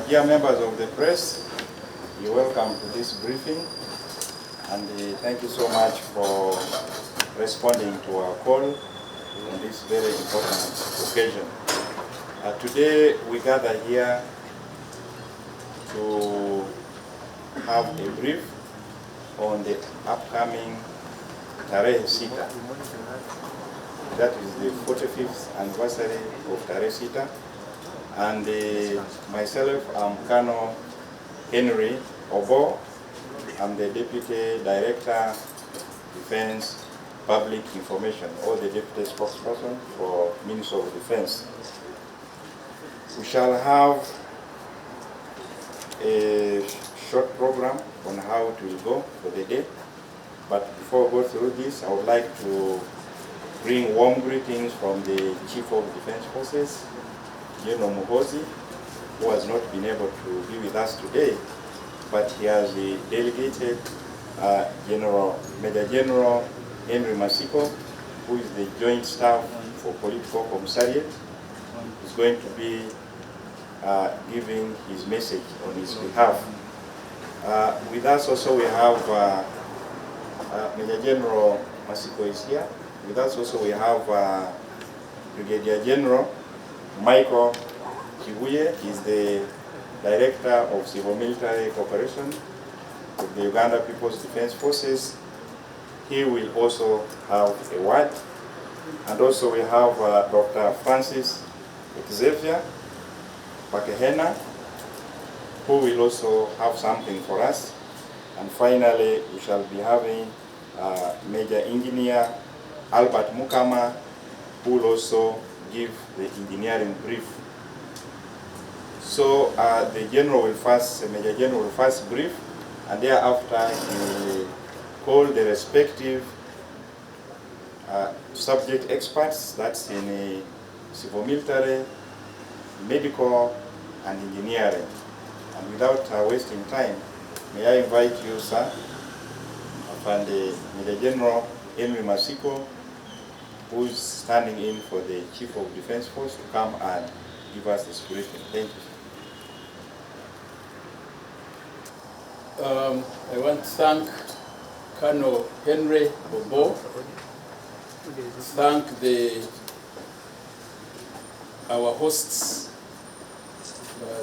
Dear members of the press, you're welcome to this briefing, and thank you so much for responding to our call on this very important occasion. Today we gather here to have a brief on the upcoming Tarehe Sita. That is the 45th anniversary of Tarehe Sita. And myself, I'm Colonel Henry Obo. I'm the Deputy Director of Defense Public Information, or the Deputy Spokesperson for Ministry of Defense. We shall have a short program on how it will go for the day. But before we go through this, I would like to bring warm greetings from the Chief of Defense Forces, General Muhoozi, who has not been able to be with us today, but he has delegated Major General Henry Masiko, who is the Joint Staff for Political Commissariat. He's going to be giving his message on his behalf. With us also we have Major General Masiko is here. With us also we have Brigadier General Michael Kibuye. He's the Director of Civil Military Cooperation with the Uganda Peoples Defence Forces. He will also have a word. And also we have Dr. Francis Xavier Pakehena, who will also have something for us. And finally, we shall be having Major Engineer Albert Mukama, who will also give the engineering brief. So the Major General will first brief, and thereafter he will call the respective subject experts, that's in civil military, medical, and engineering. And without wasting time, may I invite you, sir, and Major General Henry Masiko, who is standing in for the Chief of Defense Force, to come and give us this briefing. Thank you. I want to thank Colonel Henry Obo, thank our hosts,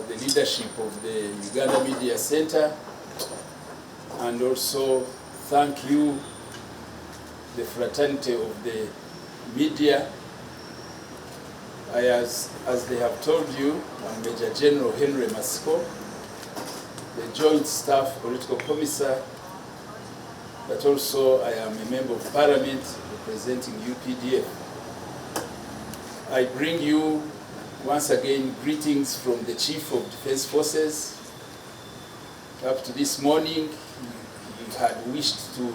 the leadership of the Uganda Media Centre, and also thank you, the fraternity of the media. As they have told you, I'm Major General Henry Masiko, the Joint Staff Political Commissar, but also I am a Member of Parliament representing Updf. I bring you once again greetings from the Chief of Defense Forces. Up to this morning, he had wished to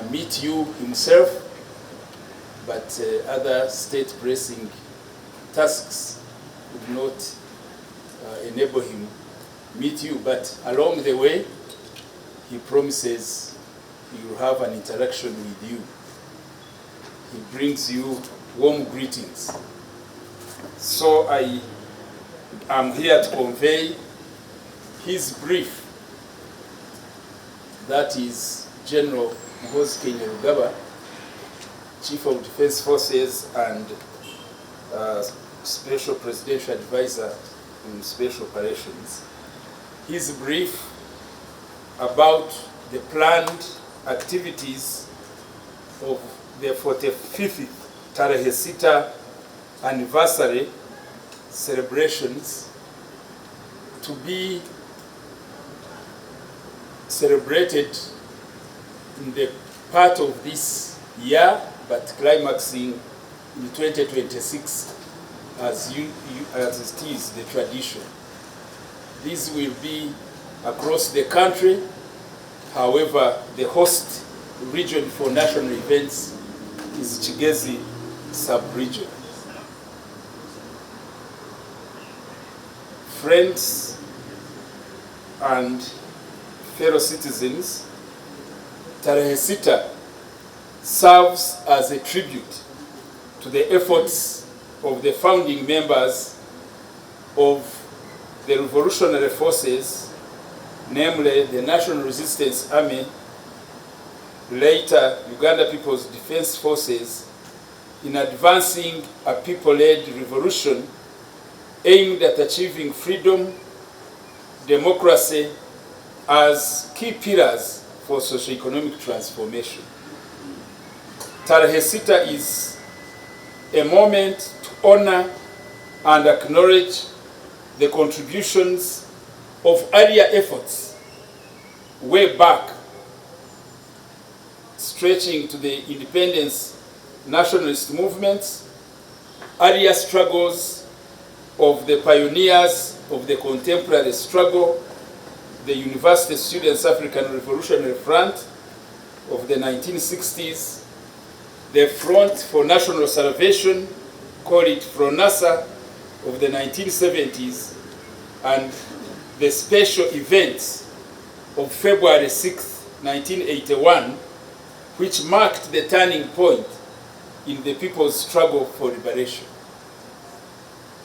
meet you himself, but other state pressing tasks would not enable him meet you. But along the way, he promises he will have an interaction with you. He brings you warm greetings. So I am here to convey his brief. That is General Muhoozi Kainerugaba, Chief of Defense Forces and Special Presidential Advisor in Special Operations. His brief about the planned activities of the 45th Tarehe Sita anniversary celebrations to be celebrated in the part of this year, but climaxing in 2026 as it is the tradition. This will be across the country. However, the host region for national events is Kigezi sub-region. Friends and fellow citizens, Tarehe Sita serves as a tribute to the efforts of the founding members of the revolutionary forces, namely the National Resistance Army, later Uganda Peoples Defence Forces, in advancing a people-led revolution aimed at achieving freedom, democracy as key pillars for socio-economic transformation. Tarehe Sita is a moment to honor and acknowledge the contributions of earlier efforts way back, stretching to the independence nationalist movements, earlier struggles of the pioneers of the contemporary struggle, the University Students African Revolutionary Front of the 1960s, the Front for National Salvation, call it FRONASA, of the 1970s, and the special events of February 6, 1981, which marked the turning point in the people's struggle for liberation.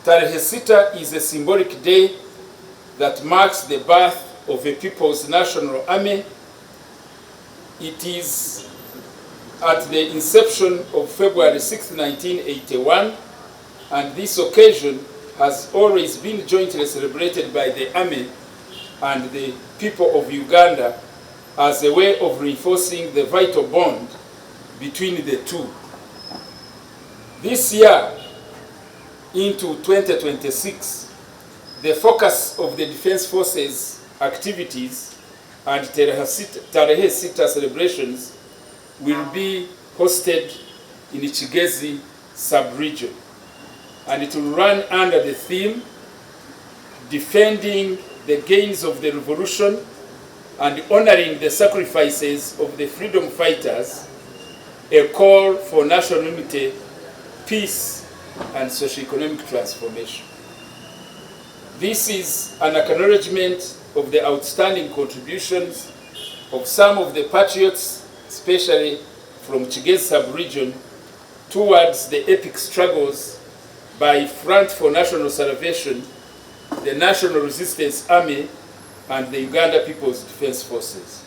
Tarehe Sita is a symbolic day that marks the birth of a People's National Army. It is at the inception of February 6, 1981, and this occasion has always been jointly celebrated by the Army and the people of Uganda as a way of reinforcing the vital bond between the two. This year, into 2026, the focus of the Defense Forces activities and Tarehe Sita celebrations will be hosted in Kigezi sub-region, and it will run under the theme Defending the Gains of the Revolution and Honoring the Sacrifices of the Freedom Fighters, a call for national unity, peace, and socio-economic transformation. This is an acknowledgement of the outstanding contributions of some of the patriots, especially from Kigezi sub-region, towards the epic struggles by Front for National Salvation, the National Resistance Army, and the Uganda Peoples Defence Forces.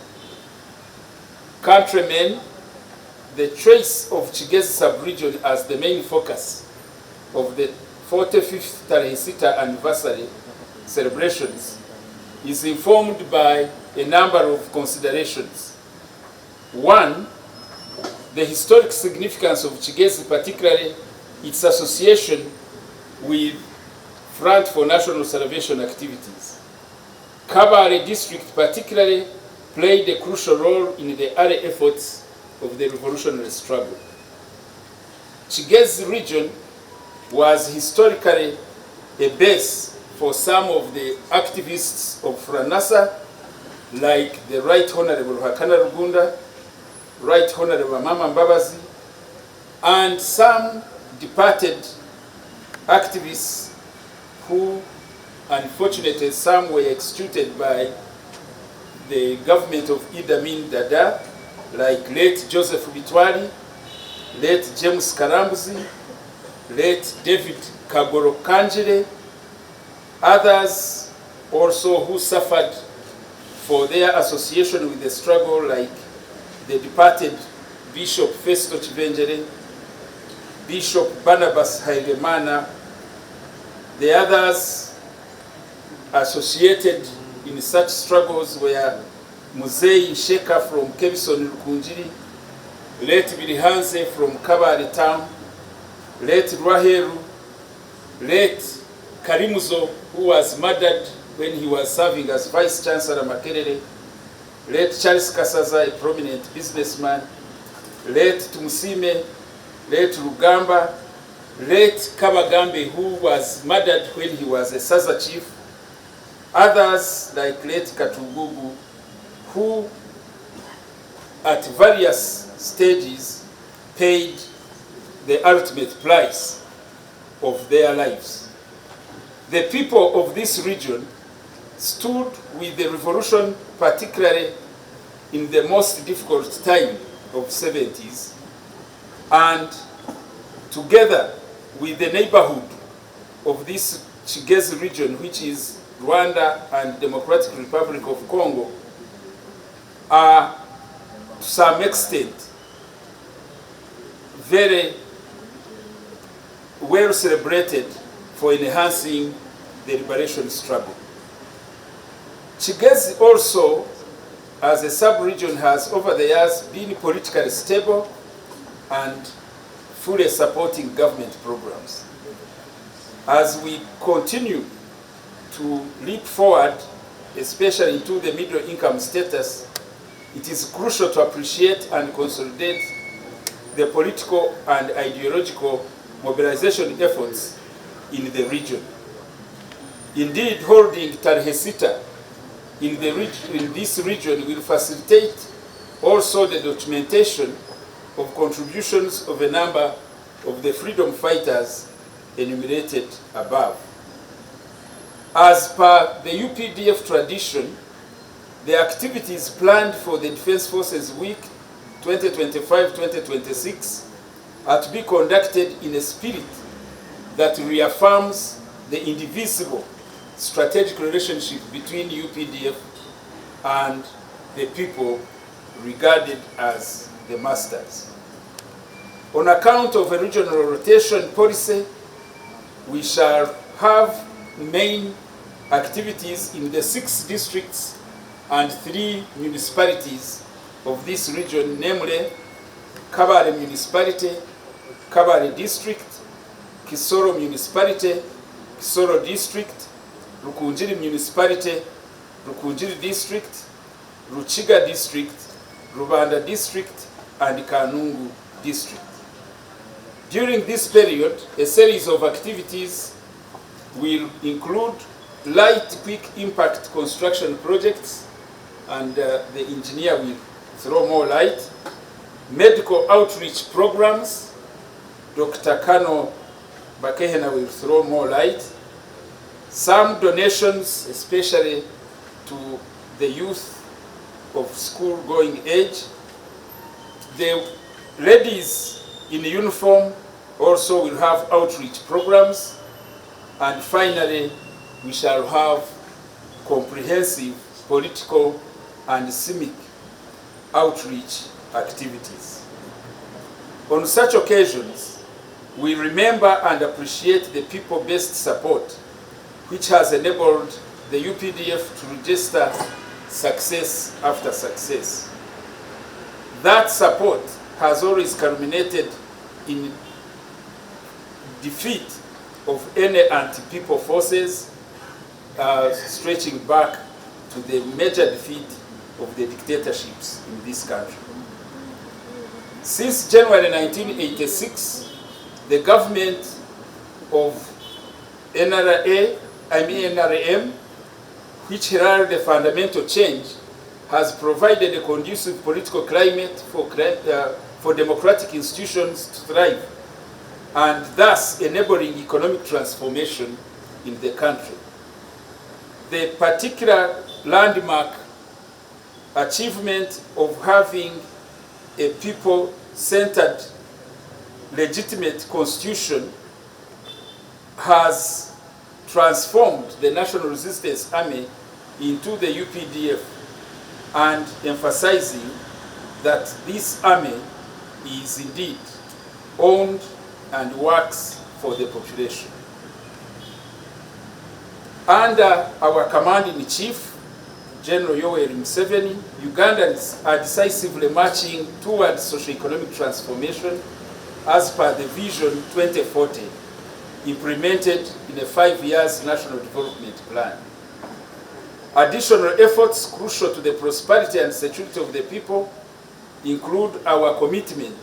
Countrymen, the choice of Kigezi sub-region as the main focus of the 45th Tarehe Sita anniversary celebrations is informed by a number of considerations. One, the historic significance of Kigezi, particularly its association with Front for National Salvation activities. Kabale district particularly played a crucial role in the early efforts of the revolutionary struggle. Kigezi region was historically a base for some of the activists of FRONASA, like the Right Honorable Kainerugaba, Right Honorable Mama Mbabazi, and some departed activists who, unfortunately, some were executed by the government of Idi Amin Dada, like late Joseph Bitwali, late James Karambuzi, late David Kagoro Kanjire, others also who suffered for their association with the struggle, like the departed Bishop Festo Chivenjere, Bishop Barnabas Hailemana, the others associated in such struggles were Muzei Sheka from Kebison Rukunjiri, late Birihanze from Kabale town, late Rwaheru, late Karimuzo, who was murdered when he was serving as Vice Chancellor Makerere, late Charles Kasaza, a prominent businessman, late Tumusime, late Rugamba, late Kabagambe, who was murdered when he was a Saza chief, others like late Katugugu, who at various stages paid the ultimate price of their lives. The people of this region stood with the revolution, particularly in the most difficult time of 70s, and together with the neighborhood of this Kigezi region, which is Rwanda, and Democratic Republic of Congo are, to some extent, very well celebrated for enhancing the liberation struggle. Kigezi also, as a sub-region, has over the years been politically stable and fully supporting government programs. As we continue to leap forward, especially into the middle income status, it is crucial to appreciate and consolidate the political and ideological mobilization efforts in the region. Indeed, holding Tarehe Sita in this region will facilitate also the documentation of contributions of a number of the freedom fighters enumerated above. As per the UPDF tradition, the activities planned for the Defence Forces Week 2025-2026 are to be conducted in a spirit that reaffirms the indivisible strategic relationship between UPDF and the people regarded as the masters. On account of a regional rotation policy, we shall have main activities in the 6 districts and 3 municipalities of this region, namely Kabale Municipality, Kabale District, Kisoro Municipality, Kisoro District, Rukunjiri Municipality, Rukunjiri District, Ruchiga District, Rubanda District, and Kanungu District. During this period, a series of activities will include light quick impact construction projects, and the engineer will throw more light, medical outreach programs, Dr. Kano Bakehena will throw more light, some donations, especially to the youth of school-going age. The ladies in uniform also will have outreach programs, and finally, we shall have comprehensive political and civic outreach activities. On such occasions, we remember and appreciate the people-based support which has enabled the UPDF to register success after success. That support has always culminated in defeat of any anti-people forces, stretching back to the major defeat of the dictatorships in this country. Since January 1986, the government of NRM, which heralded a fundamental change, has provided a conducive political climate for democratic institutions to thrive, and thus enabling economic transformation in the country. The particular landmark achievement of having a people-centered, legitimate constitution has transformed the National Resistance Army into the UPDF, and emphasizing that this army is indeed owned and works for the population. Under our command-in-chief, General Yoweri Museveni, Ugandans are decisively marching towards socio-economic transformation as per the Vision 2040, implemented in a 5-year National Development Plan. Additional efforts crucial to the prosperity and security of the people include our commitment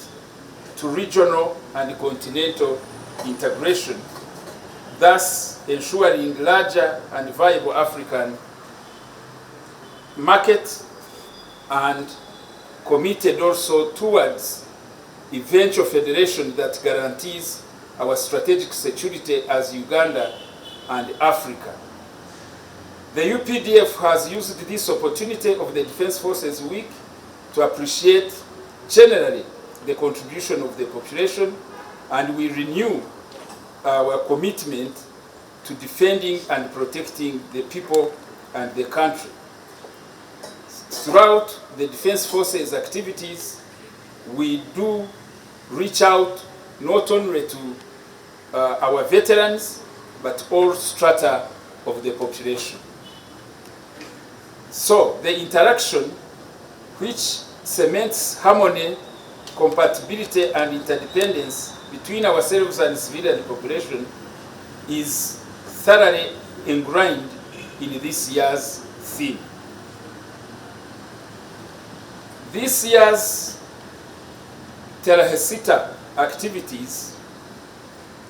to regional and continental integration, thus ensuring larger and viable African market, and committed also towards eventual federation that guarantees our strategic security as Uganda and Africa. The UPDF has used this opportunity of the Defence Forces Week to appreciate generally the contribution of the population, and we renew our commitment to defending and protecting the people and the country. Throughout the Defence Forces activities, we do reach out not only to our veterans, but all strata of the population. So the interaction, which cements harmony, compatibility, and interdependence between ourselves and civilian population, is thoroughly ingrained in this year's theme. This year's Tarehe Sita activities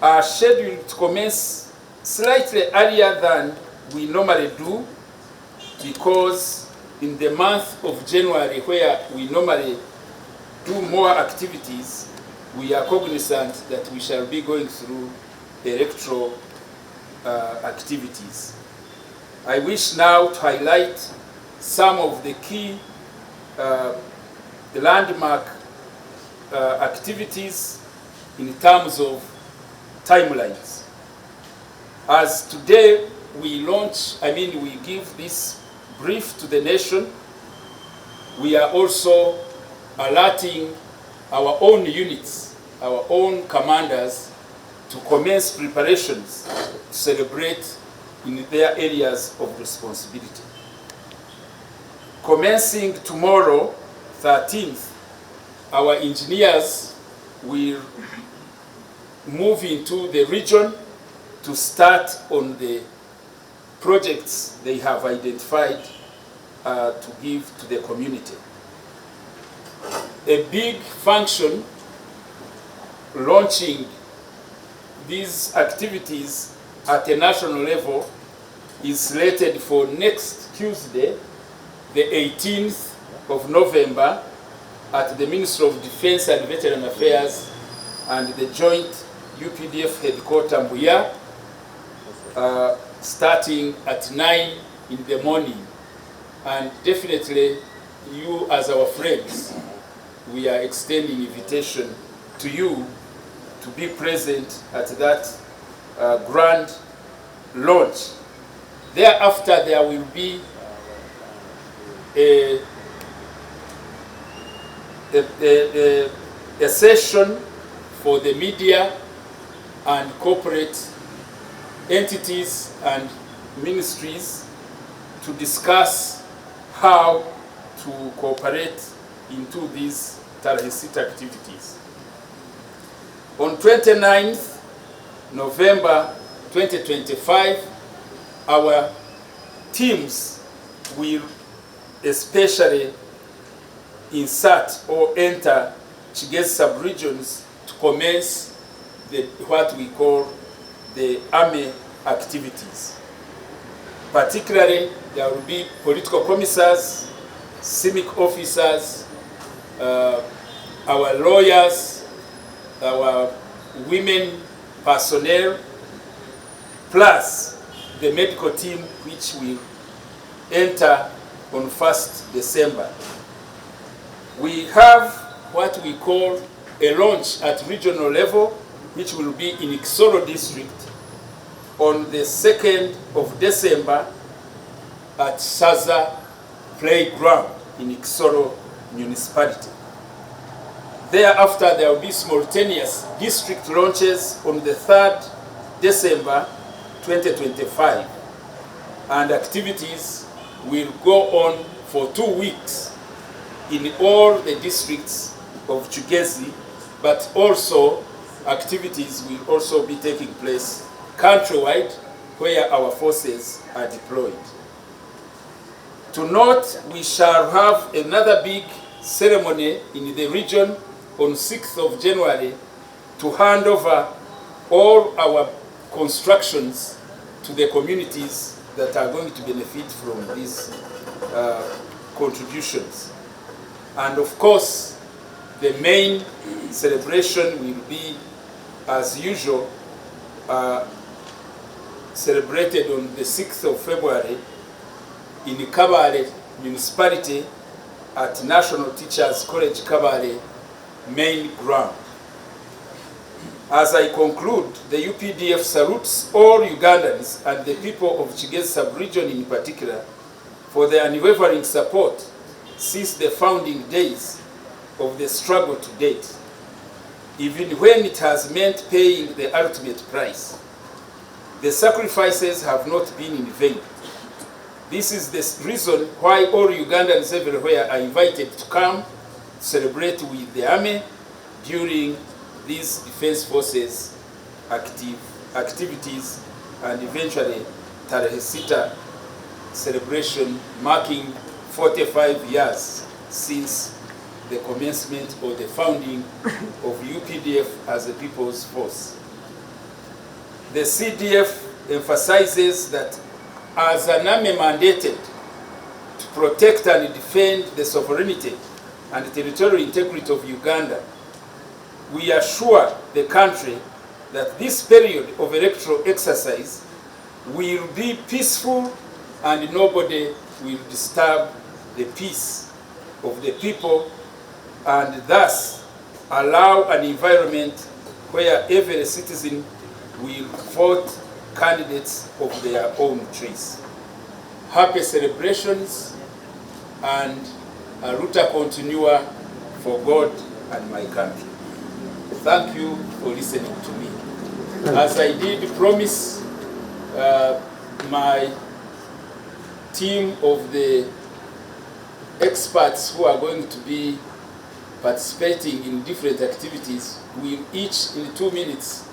are scheduled to commence slightly earlier than we normally do, because in the month of January, where we normally do more activities, we are cognizant that we shall be going through electoral activities. I wish now to highlight some of the key landmark activities in terms of timelines. As today we we give this brief to the nation, we are also alerting our own units, our own commanders, to commence preparations to celebrate in their areas of responsibility. Commencing tomorrow, 13th, our engineers will move into the region to start on the projects they have identified to give to the community. A big function launching these activities at a national level is slated for next Tuesday, the 18th of November, at the Ministry of Defense and Veteran Affairs and the Joint UPDF headquarters, Mbuya, starting at 9 in the morning. And definitely, you as our friends, we are extending invitation to you to be present at that grand launch. Thereafter, there will be a session for the media and corporate entities and ministries to discuss how to cooperate into these Tarehe Sita activities. On 29th November 2025, our teams will especially insert or enter Kigezi sub-regions to commence what we call the army activities. Particularly, there will be political commissars, civic officers, our lawyers, our women personnel, plus the medical team, which will enter on 1st December. We have what we call a launch at regional level, which will be in Kisoro district on the 2nd of December at Saza Playground in Kisoro municipality. Thereafter, there will be simultaneous district launches on the 3rd December 2025, and activities will go on for 2 weeks in all the districts of Kigezi, but also activities will also be taking place countrywide where our forces are deployed. To note, we shall have another big ceremony in the region on 6th of January to hand over all our constructions to the communities that are going to benefit from these contributions. And of course, the main celebration will be, as usual, celebrated on the 6th of February in Kabale municipality at National Teachers College Kabale main ground. As I conclude, the UPDF salutes all Ugandans and the people of Kigezi sub-region in particular for their unwavering support since the founding days of the struggle to date, even when it has meant paying the ultimate price. The sacrifices have not been in vain. This is the reason why all Ugandans everywhere are invited to come celebrate with the army during these Defence Forces activities and eventually Tarehe Sita celebration marking 45 years since the commencement or the founding of UPDF as a people's force. The CDF emphasizes that as an army mandated to protect and defend the sovereignty and territorial integrity of Uganda, we assure the country that this period of electoral exercise will be peaceful and nobody will disturb the peace of the people, and thus allow an environment where every citizen will vote candidates of their own choice. Happy celebrations and a ruta continua for God and my country. Thank you for listening to me. As I did promise, my team of the experts who are going to be participating in different activities will each in 2 minutes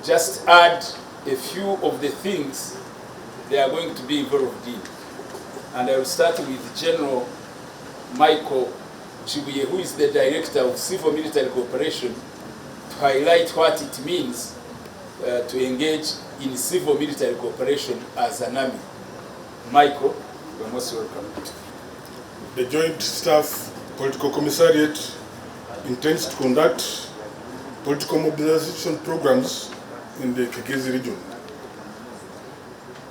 just add a few of the things they are going to be involved in. And I will start with General Michael Chibuye, who is the Director of Civil Military Cooperation, to highlight what it means to engage in civil military cooperation as an army. Michael, you are most welcome. The Joint Staff Political Commissariat intends to conduct political mobilization programs in the Kigezi region.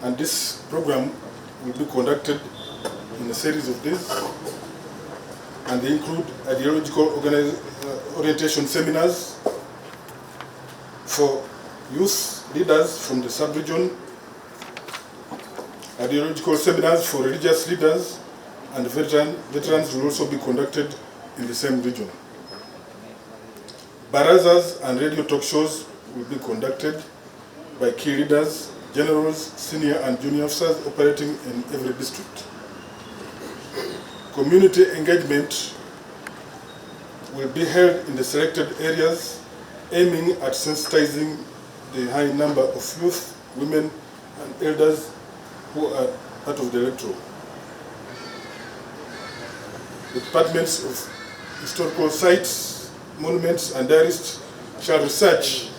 And this program will be conducted in a series of days, and they include ideological orientation seminars for youth leaders from the sub-region, ideological seminars for religious leaders, and veterans will also be conducted in the same region. Barazas and radio talk shows will be conducted by key leaders, generals, senior and junior officers operating in every district. Community engagement will be held in the selected areas, aiming at sensitizing the high number of youth, women and elders who are part of the electorate. The departments of historical sites, monuments and diarists shall research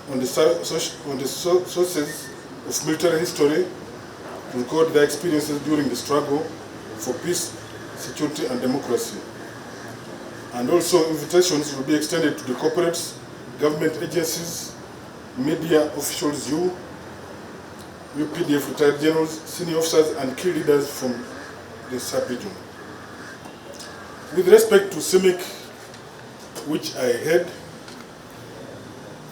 on the sources of military history, record their experiences during the struggle for peace, security and democracy. And also invitations will be extended to the corporates, government agencies, media officials, UPDF retired generals, senior officers and key leaders from the sub-region. With respect to CIMIC, which I head,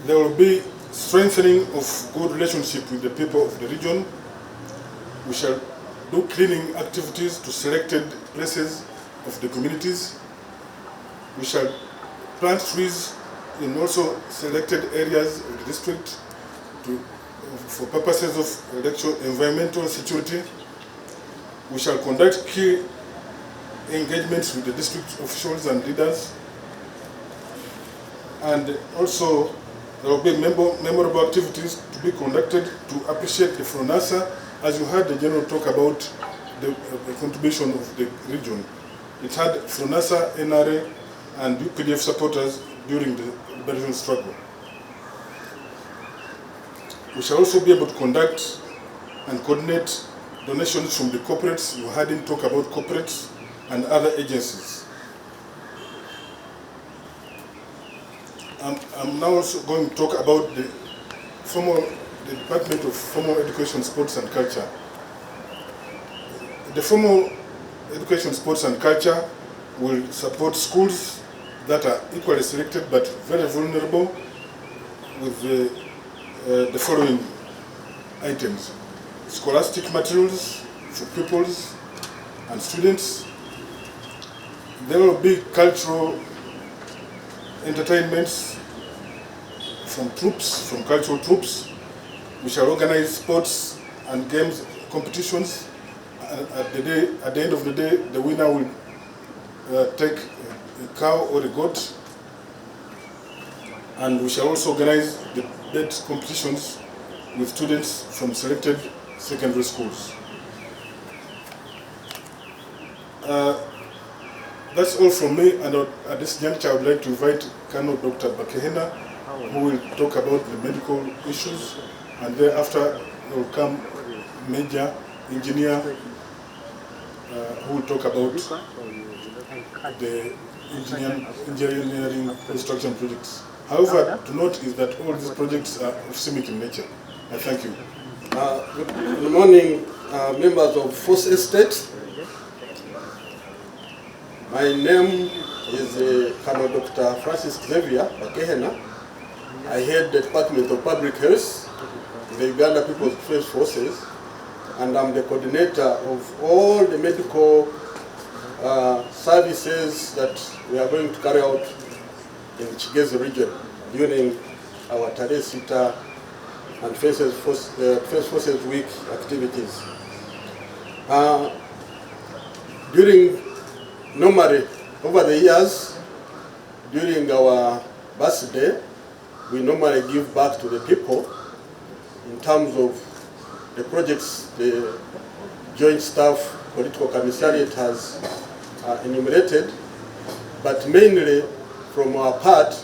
there will be strengthening of good relationship with the people of the region. We shall do cleaning activities to selected places of the communities. We shall plant trees in also selected areas of the district for purposes of environmental security. We shall conduct key engagements with the district officials and leaders. And also there will be memorable activities to be conducted to appreciate the FRONASA, as you heard the General talk about the contribution of the region. It had FRONASA, NRA, and UPDF supporters during the liberation struggle. We shall also be able to conduct and coordinate donations from the corporates. You heard him talk about corporates and other agencies. I'm now also going to talk about the Department of Formal Education, Sports and Culture. The Formal Education, Sports and Culture will support schools that are equally selected but very vulnerable with the following items: scholastic materials for pupils and students. There will be cultural entertainments from cultural troops. We shall organize sports and games competitions. At the end of the day, the winner will take a cow or a goat. And we shall also organize the debate competitions with students from selected secondary schools. That's all from me, and at this juncture I would like to invite Colonel Dr. Bakehena, who will talk about the medical issues, and thereafter will come Major Engineer, who will talk about the engineering construction projects. However, to note is that all these projects are of CIMIC in nature. I thank you. Good morning, members of Force Estate. My name is Colonel Dr. Francis Xavier Bakehena. I head the Department of Public Health in the Uganda Peoples Defence Forces, and I'm the coordinator of all the medical services that we are going to carry out in the Kigezi region during our Tarehe Sita and Defence Forces Week activities. Normally, over the years, during our birthday, we normally give back to the people in terms of the projects the Joint Staff Political Commissariat has enumerated, but mainly from our part,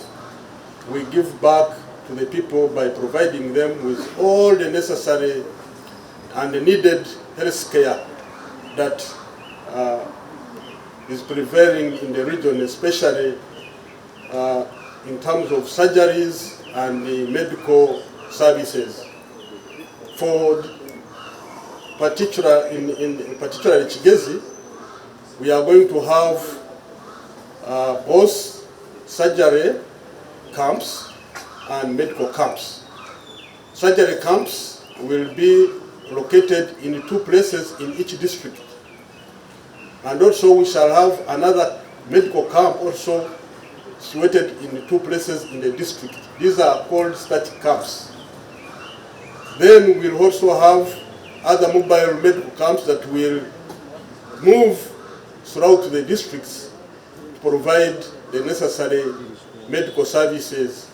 we give back to the people by providing them with all the necessary and the needed health care that is prevailing in the region, especially in terms of surgeries and the medical services. For particularly Kigezi, we are going to have both surgery camps and medical camps. Surgery camps will be located in 2 places in each district. And also we shall have another medical camp also situated in 2 places in the district. These are called static camps. Then we'll also have other mobile medical camps that will move throughout the districts to provide the necessary medical services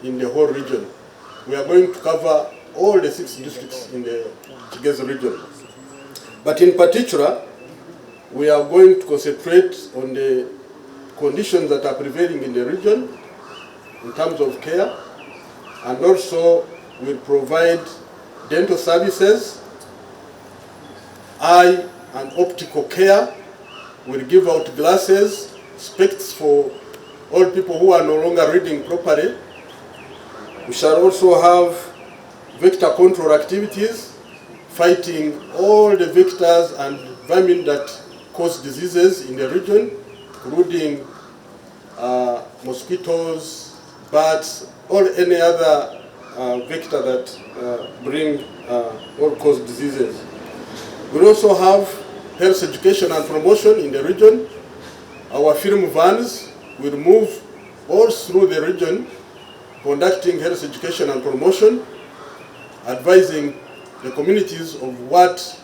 in the whole region. We are going to cover all the 6 districts in the Kigezi region. But in particular, we are going to concentrate on the conditions that are prevailing in the region in terms of care, and also will provide dental services, eye and optical care. We'll give out glasses, specs for all people who are no longer reading properly. We shall also have vector control activities, fighting all the vectors and vermin that cause diseases in the region, including mosquitoes, bats, or any other vector that bring or cause diseases. We also have health education and promotion in the region. Our film vans will move all through the region, conducting health education and promotion, advising the communities of what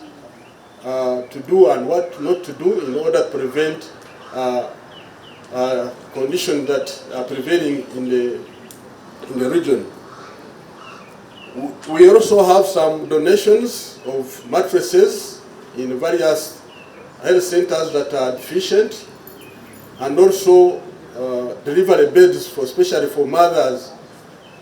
to do and what not to do in order to prevent conditions that are prevailing in the region. We also have some donations of mattresses in various health centers that are deficient, and also delivery beds, especially for mothers.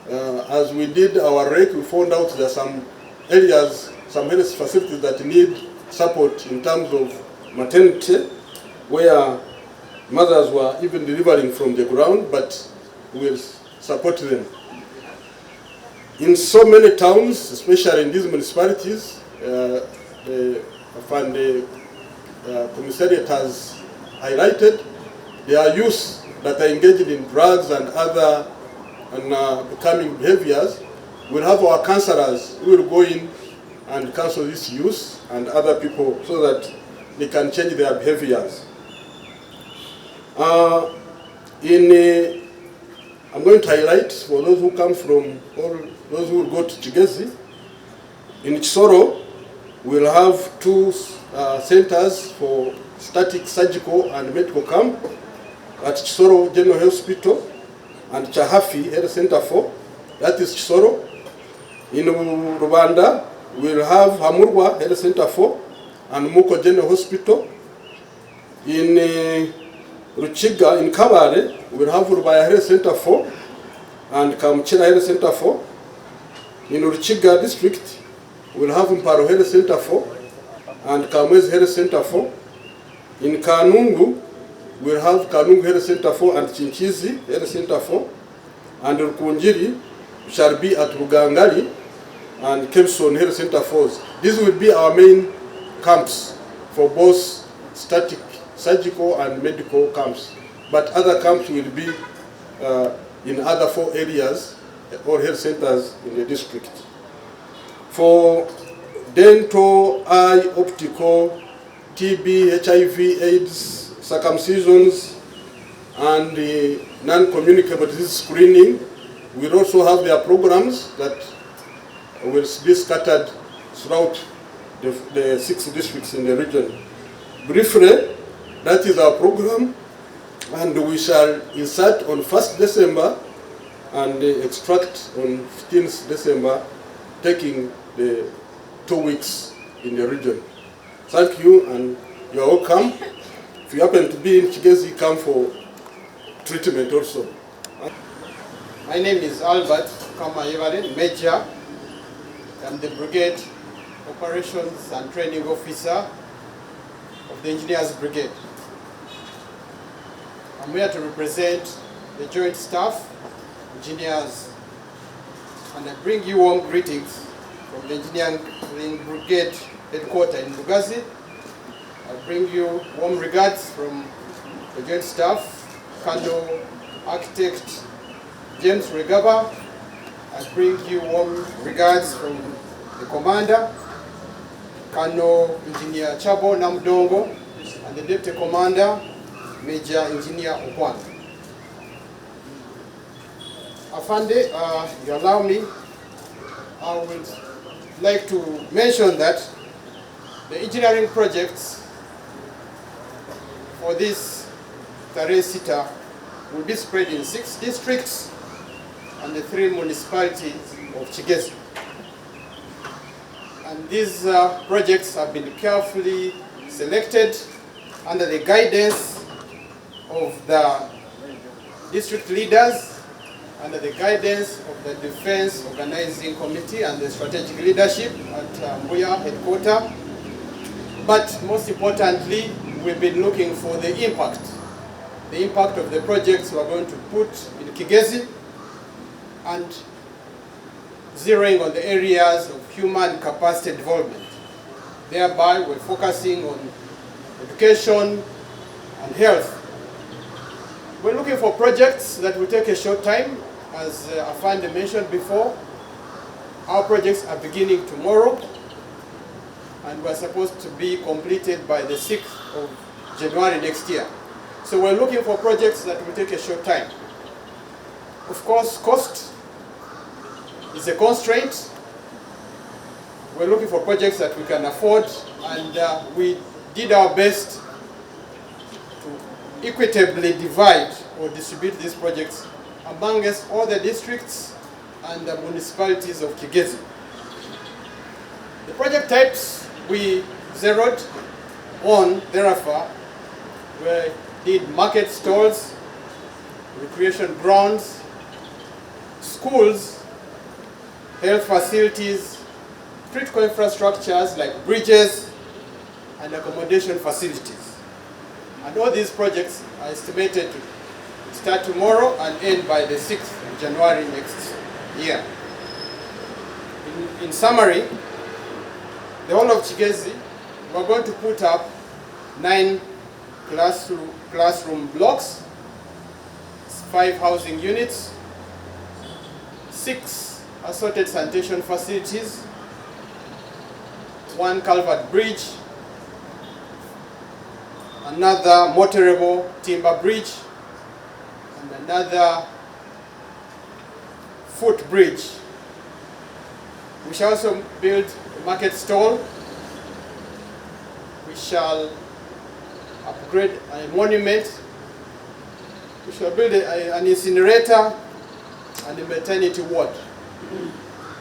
As we did our rec, we found out there are some areas, some health facilities that need support in terms of maternity, where mothers were even delivering from the ground, but we'll support them. In so many towns, especially in these municipalities, the Commissariat has highlighted there are youth that are engaged in drugs and other and becoming behaviors, we'll have our counselors who will go in and counsel these youth and other people so that they can change their behaviors. I'm going to highlight for those who come from, or those who will go to Kigezi. In Chisoro, we'll have 2 centers for static surgical and medical camp at Chisoro General Hospital and Chahafi Health Center 4, that is Chisoro. In Rwanda, we'll have Hamurwa Health Center 4 and Muko General Hospital. In Ruchiga, in Kabare, we'll have Rubaya Health Center 4 and Kamuchina Health Center 4. In Ruchiga district, we'll have Mparo Health Center 4 and Kamwezi Health Center 4. In Kanungu, we'll have Kanungu Health Center 4 and Chinchizi Health Center 4. And Rukunjiri shall be at Rugangali and Kempson Health Center 4. These will be our main camps for both static, surgical and medical camps. But other camps will be in other 4 areas or health centers in the district. For dental, eye, optical, TB, HIV, AIDS, circumcisions, and non-communicable disease screening, we'll also have their programs that will be scattered throughout the 6 districts in the region. Briefly, that is our program, and we shall insert on 1st December and extract on 15th December, taking the 2 weeks in the region. Thank you, and you are welcome. If you happen to be in Kigezi, come for treatment also. My name is Albert Kamayevare, Major. I'm the Brigade Operations and Training Officer of the Engineers Brigade. I'm here to represent the Joint Staff, Engineers, and I bring you warm greetings from the Engineering Brigade Headquarters in Muhoozi. I bring you warm regards from the Joint Staff, Colonel Architect James Regaba. I bring you warm regards from the Commander, Colonel Engineer Chabo Namdongo, and the Deputy Commander, Major Engineer Okwan. Afande, you allow me, I would like to mention that the engineering projects for this Tarehe Sita will be spread in 6 districts and the 3 municipalities of Kigezi. And these projects have been carefully selected under the guidance of the district leaders, under the guidance of the Defense Organizing Committee and the strategic leadership at Mbuya headquarters. But most importantly, we've been looking for the impact of the projects we are going to put in Kigezi, and zeroing on the areas of human capacity development. Thereby, we're focusing on education and health. We're looking for projects that will take a short time. As Afande mentioned before, our projects are beginning tomorrow, and we're supposed to be completed by the 6th of January next year. So we're looking for projects that will take a short time. Of course, cost is a constraint. We're looking for projects that we can afford, and we did our best to equitably divide or distribute these projects amongst all the districts and the municipalities of Kigezi. The project types we zeroed on thereafter we did market stalls, recreation grounds, schools, health facilities, critical infrastructures like bridges and accommodation facilities. And all these projects are estimated to start tomorrow and end by the 6th of January next year. In summary, the whole of Kigezi, we're going to put up 9 classroom blocks, 5 housing units, 6 assorted sanitation facilities, 1 culvert bridge, another motorable timber bridge, and another foot bridge. We shall also build a market stall. We shall upgrade a monument. We shall build an incinerator and a maternity ward.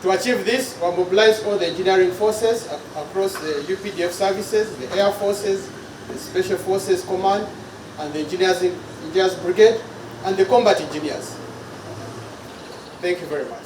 To achieve this, we mobilize all the engineering forces across the UPDF services, the Air Forces, the Special Forces Command, and the Engineers Brigade, and the combat engineers. Thank you very much.